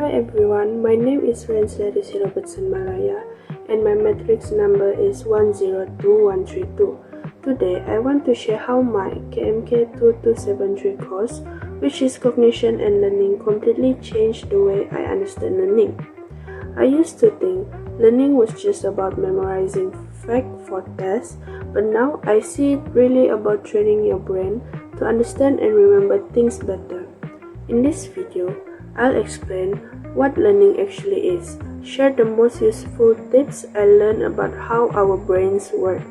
Hi everyone, my name is Renslady Robertson Malaya and my matrix number is 102132. Today I want to share how my KMK 2273 course, which is Cognition and Learning, completely changed the way I understand learning. I used to think learning was just about memorizing facts for tests, but now I see it really about training your brain to understand and remember things better. In this video, I'll explain what learning actually is, share the most useful tips I learned about how our brains work,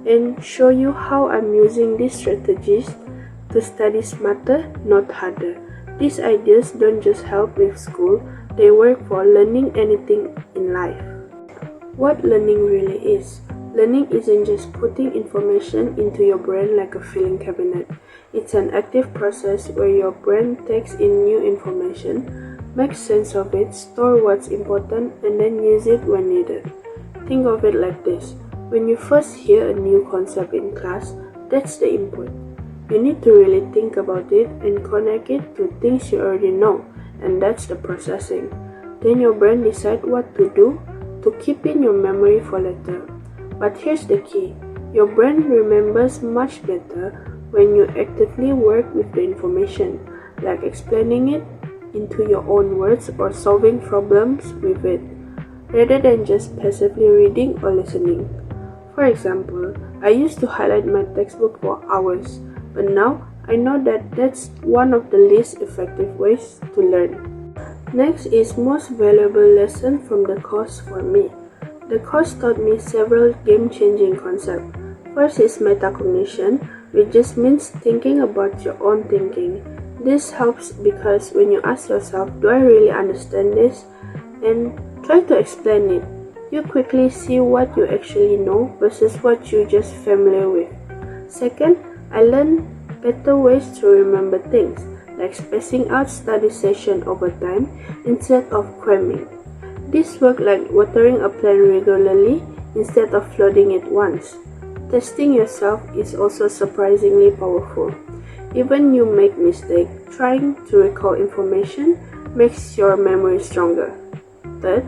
and show you how I'm using these strategies to study smarter, not harder. These ideas don't just help with school, they work for learning anything in life. What learning really is. Learning isn't just putting information into your brain like a filing cabinet. It's an active process where your brain takes in new information, makes sense of it, store what's important, and then use it when needed. Think of it like this. When you first hear a new concept in class, that's the input. You need to really think about it and connect it to things you already know, and that's the processing. Then your brain decides what to do to keep in your memory for later. But here's the key. Your brain remembers much better when you actively work with the information, like explaining it into your own words or solving problems with it, rather than just passively reading or listening. For example, I used to highlight my textbook for hours, but now I know that that's one of the least effective ways to learn. Next is most valuable lesson from the course for me. The course taught me several game-changing concepts. First is metacognition, which just means thinking about your own thinking. This helps because when you ask yourself, do I really understand this? And try to explain it, you quickly see what you actually know versus what you're just familiar with. Second, I learned better ways to remember things, like spacing out study session over time instead of cramming. This works like watering a plant regularly instead of flooding it once. Testing yourself is also surprisingly powerful. Even you make mistakes, trying to recall information makes your memory stronger. Third,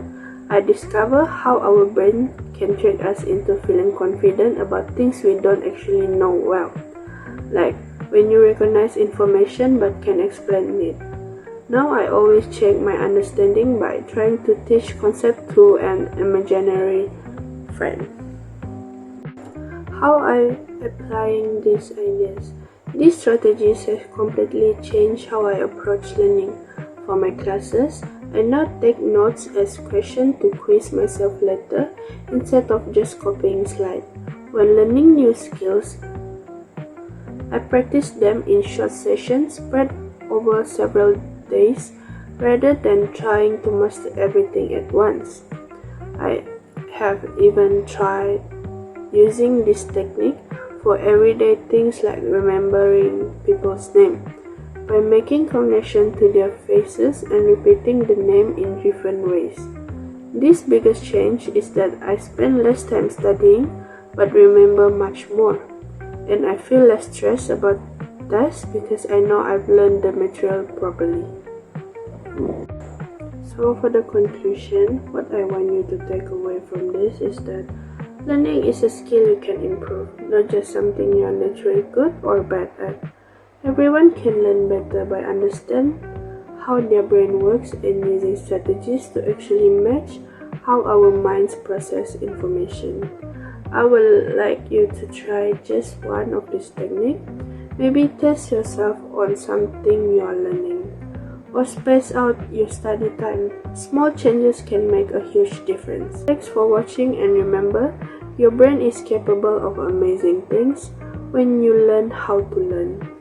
I discover how our brain can trick us into feeling confident about things we don't actually know well. Like when you recognize information but can explain it. Now I always check my understanding by trying to teach concept to an imaginary friend. How I applying these ideas? These strategies have completely changed how I approach learning. For my classes, I now take notes as questions to quiz myself later instead of just copying slides. When learning new skills, I practice them in short sessions spread over several days rather than trying to master everything at once. I have even tried using this technique for everyday things like remembering people's name by making connection to their faces and repeating the name in different ways. This biggest change is that I spend less time studying but remember much more, and I feel less stressed about tests because I know I've learned the material properly. So for the conclusion, what I want you to take away from this is that learning is a skill you can improve, not just something you're naturally good or bad at. Everyone can learn better by understanding how their brain works and using strategies to actually match how our minds process information. I would like you to try just one of these techniques. Maybe test yourself on something you are learning, or space out your study time. Small changes can make a huge difference. Thanks for watching, and remember, your brain is capable of amazing things when you learn how to learn.